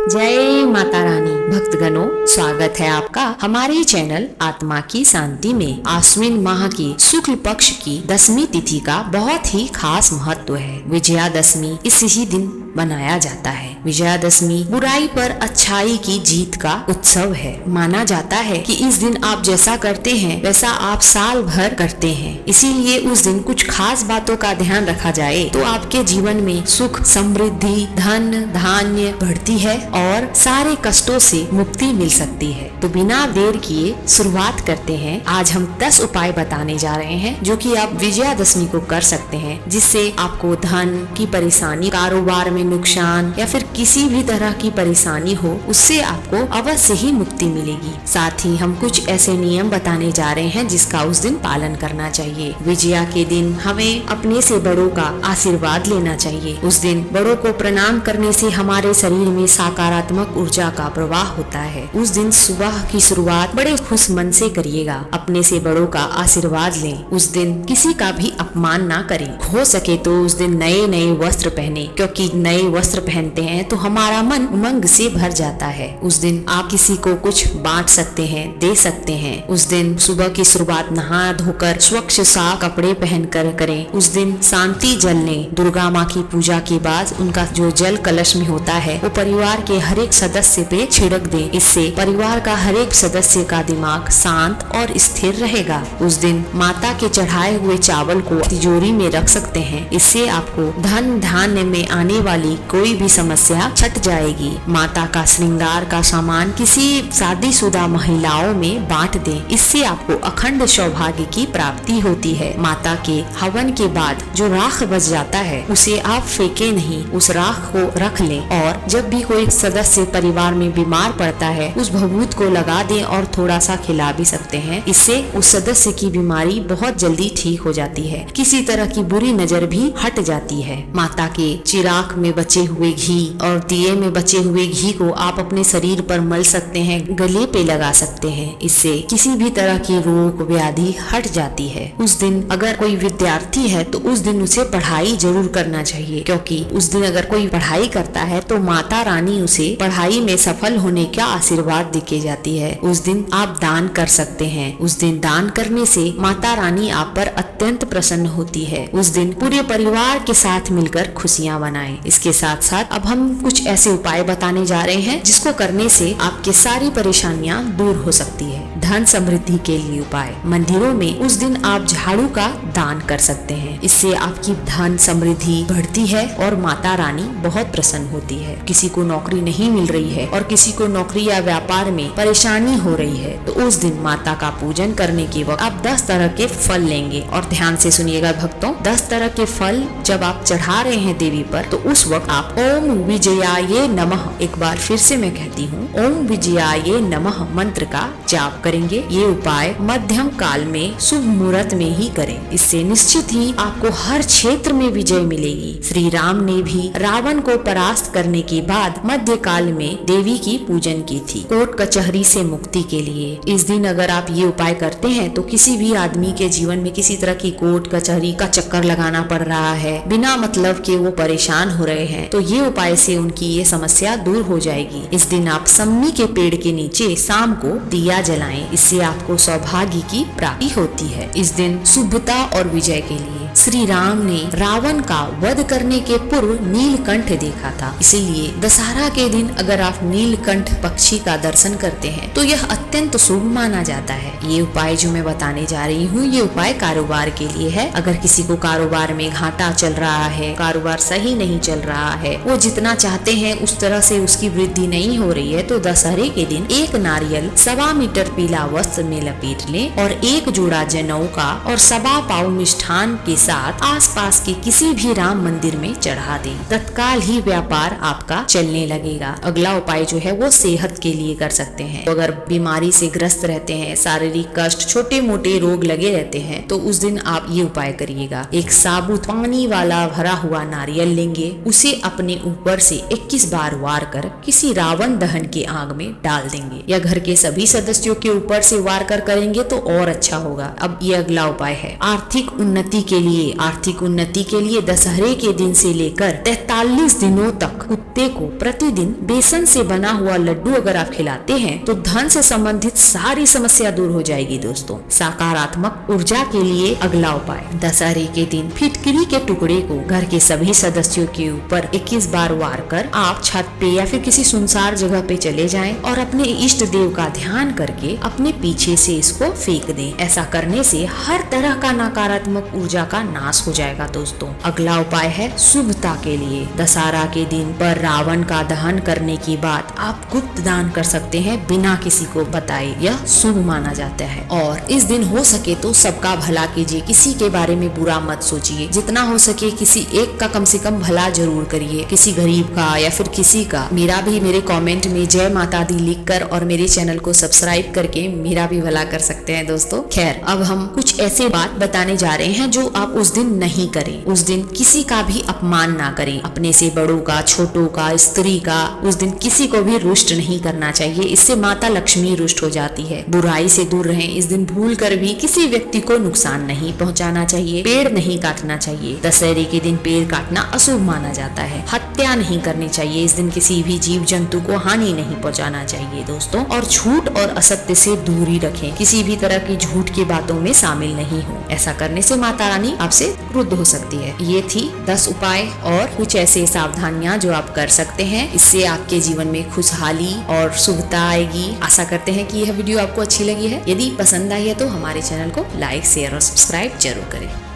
जय माता रानी। भक्तगणों, स्वागत है आपका हमारे चैनल आत्मा की शांति में। आश्विन माह की शुक्ल पक्ष की 10वीं तिथि का बहुत ही खास महत्व है। विजयादशमी इसी दिन मनाया जाता है। विजयादशमी बुराई पर अच्छाई की जीत का उत्सव है। माना जाता है कि इस दिन आप जैसा करते हैं वैसा आप साल भर करते हैं। इसीलिए उस दिन कुछ खास बातों का ध्यान रखा जाए तो आपके जीवन में सुख, समृद्धि, धन धान्य बढ़ती है और सारे कष्टों से मुक्ति मिल सकती है। तो बिना देर किए शुरुआत करते हैं। आज हम 10 उपाय बताने जा रहे हैं जो कि आप विजयादशमी को कर सकते हैं, जिससे आपको धन की परेशानी, कारोबार में नुकसान या फिर किसी भी तरह की परेशानी हो उससे आपको अवश्य ही मुक्ति मिलेगी। साथ ही हम कुछ ऐसे नियम बताने जा रहे हैं जिसका उस दिन पालन करना चाहिए। विजया के दिन हमें अपने से बड़ों का आशीर्वाद लेना चाहिए। उस दिन बड़ों को प्रणाम करने से हमारे शरीर में सकारात्मक ऊर्जा का प्रवाह होता है। उस दिन सुबह की शुरुआत बड़े खुश मन से करिएगा। अपने से बड़ों का आशीर्वाद लें। उस दिन किसी का भी अपमान ना करें। हो सके तो उस दिन नए नए वस्त्र पहने, क्योंकि नए वस्त्र पहनते हैं तो हमारा मन उमंग से भर जाता है। उस दिन आप किसी को कुछ बांट सकते हैं, दे सकते हैं। उस दिन सुबह की शुरुआत नहा धोकर स्वच्छ साफ कपड़े पहनकर करें। उस दिन शांति जल लें। दुर्गा माँ की पूजा के बाद उनका जो जल कलश में होता है वो परिवार के हर एक सदस्य पे छिड़क दें। इससे परिवार का हर एक सदस्य का दिमाग शांत और स्थिर रहेगा। उस दिन माता के चढ़ाए हुए चावल को तिजोरी में रख सकते हैं। इससे आपको धन धान्य में आने वाली कोई भी समस्या छट जाएगी। माता का श्रृंगार का सामान किसी शादीशुदा महिलाओं में बांट दें। इससे आपको अखंड सौभाग्य की प्राप्ति होती है। माता के हवन के बाद जो राख बच जाता है उसे आप फेंके नहीं, उस राख को रख लें। और जब भी कोई सदस्य परिवार में बीमार पड़ता है उस भभूत को लगा दें और थोड़ा सा खिला भी सकते हैं। इससे उस सदस्य की बीमारी बहुत जल्दी ठीक हो जाती है। किसी तरह की बुरी नजर भी हट जाती है। माता के चिराग में बचे हुए घी और दिए में बचे हुए घी को आप अपने शरीर पर मल सकते हैं, गले पे लगा सकते हैं। इससे किसी भी तरह की रोग व्याधि हट जाती है। उस दिन अगर कोई विद्यार्थी है तो उस दिन उसे पढ़ाई जरूर करना चाहिए, क्योंकि उस दिन अगर कोई पढ़ाई करता है तो माता रानी उसे पढ़ाई में सफल होने का आशीर्वाद देके जाती है। उस दिन आप दान कर सकते हैं। उस दिन दान करने से माता रानी आप पर अत्यंत प्रसन्न होती है। उस दिन पूरे परिवार के साथ मिलकर खुशियाँ मनाएं। इसके साथ साथ अब हम कुछ ऐसे उपाय बताने जा रहे हैं जिसको करने से आपकी सारी परेशानियां दूर हो सकती है। धन समृद्धि के लिए उपाय। मंदिरों में उस दिन आप झाड़ू का दान कर सकते हैं। इससे आपकी धन समृद्धि बढ़ती है और माता रानी बहुत प्रसन्न होती है। किसी को नौकरी नहीं मिल रही है और किसी को नौकरी या व्यापार में परेशानी हो रही है तो उस दिन माता का पूजन करने के वक्त आप 10 तरह के फल लेंगे। और ध्यान से सुनिएगा भक्तों, 10 तरह के फल जब आप चढ़ा रहे हैं देवी पर तो उस वक्त आप ओम विजयाय नमः, एक बार फिर से मैं कहती हूँ, ओम विजयाय नमः मंत्र का जाप करेंगे। ये उपाय मध्यम काल में शुभ मुहूर्त में ही करें। इससे निश्चित ही आपको हर क्षेत्र में विजय मिलेगी। श्री राम ने भी रावण को परास्त करने के बाद मध्य काल में देवी की पूजन की थी, कोर्ट कचहरी से मुक्ति के लिए। इस दिन अगर आप ये उपाय करते हैं तो किसी भी आदमी के जीवन में किसी तरह की कोर्ट कचहरी का चक्कर लगाना पड़ रहा है, बिना मतलब के वो परेशान हो रहे हैं, तो ये उपाय से उनकी ये समस्या दूर हो जाएगी। इस दिन आप सम्मी के पेड़ के नीचे शाम को दिया जलाएं। इससे आपको सौभाग्य की प्राप्ति होती है। इस दिन शुभता और विजय के लिए श्री राम ने रावण का वध करने के पूर्व नीलकंठ देखा था। इसीलिए दशहरा के दिन अगर आप नीलकंठ पक्षी का दर्शन करते हैं तो यह अत्यंत शुभ माना जाता है। ये उपाय जो मैं बताने जा रही हूँ ये उपाय कारोबार के लिए है। अगर किसी को कारोबार में घाटा चल रहा है, कारोबार सही नहीं चल रहा है, वो जितना चाहते हैं उस तरह से उसकी वृद्धि नहीं हो रही है, तो दशहरे के दिन एक नारियल 1.25 मीटर पीला वस्त्र में लपेट लें और एक जोड़ा जनेऊ का और 1.25 पाव मिष्ठान के साथ आसपास के किसी भी राम मंदिर में चढ़ा दें। तत्काल ही व्यापार आपका चलने लगेगा। अगला उपाय जो है वो सेहत के लिए कर सकते हैं। तो अगर बीमारी से ग्रस्त रहते हैं, शारीरिक कष्ट, छोटे मोटे रोग लगे रहते हैं तो उस दिन आप ये उपाय करिएगा। एक साबुत पानी वाला भरा हुआ नारियल लेंगे, उसे अपने ऊपर से 21 बार वार कर किसी रावण दहन के आग में डाल देंगे, या घर के सभी सदस्यों के ऊपर से वार कर करेंगे तो और अच्छा होगा। अब ये अगला उपाय है आर्थिक उन्नति के लिए लिए आर्थिक उन्नति के लिए दशहरे के दिन से लेकर 43 दिनों तक कुत्ते को प्रतिदिन बेसन से बना हुआ लड्डू अगर आप खिलाते हैं तो धन से संबंधित सारी समस्या दूर हो जाएगी। दोस्तों, सकारात्मक ऊर्जा के लिए अगला उपाय, दशहरे के दिन फिटकरी के टुकड़े को घर के सभी सदस्यों के ऊपर 21 बार वार कर आप छत पे या फिर किसी सुनसान जगह पे चले जाएं और अपने इष्ट देव का ध्यान करके अपने पीछे से इसको फेंक दें। ऐसा करने से हर तरह का नकारात्मक ऊर्जा का नाश हो जाएगा। दोस्तों, अगला उपाय है शुभता के लिए, दशहरा के दिन पर रावण का दहन करने के बाद आप गुप्त दान कर सकते हैं बिना किसी को बताए, यह शुभ माना जाता है। और इस दिन हो सके तो सबका भला कीजिए, किसी के बारे में बुरा मत सोचिए, जितना हो सके किसी एक का कम से कम भला जरूर करिए, किसी गरीब का या फिर किसी का। मेरा भी मेरे कमेंट में जय माता दी लिखकर और मेरे चैनल को सब्सक्राइब करके मेरा भी भला कर सकते हैं। दोस्तों, खैर अब हम कुछ ऐसे बात बताने जा रहे हैं जो आप उस दिन नहीं करें। उस दिन किसी का भी अपमान ना करें, अपने से बड़ों का, छोटों का, स्त्री का। उस दिन किसी को भी रुष्ट नहीं करना चाहिए, इससे माता लक्ष्मी रुष्ट हो जाती है। बुराई से दूर रहें, इस दिन भूल कर भी किसी व्यक्ति को नुकसान नहीं पहुंचाना चाहिए, पेड़ नहीं काटना चाहिए। दशहरे के दिन पेड़ काटना अशुभ माना जाता है। हत्या नहीं करनी चाहिए, इस दिन किसी भी जीव जंतु को हानि नहीं पहुंचाना चाहिए। दोस्तों, और झूठ और असत्य से दूरी रखें, किसी भी तरह की झूठ की बातों में शामिल नहीं हो। ऐसा करने से माता रानी आपसे क्रुद्ध हो सकती है। ये थी 10 उपाय और कुछ ऐसे सावधानियां जो आप कर सकते हैं, इससे आपके जीवन में खुशहाली और शुभता आएगी। आशा करते हैं कि यह वीडियो आपको अच्छी लगी है। यदि पसंद आई है तो हमारे चैनल को लाइक, शेयर और सब्सक्राइब जरूर करें।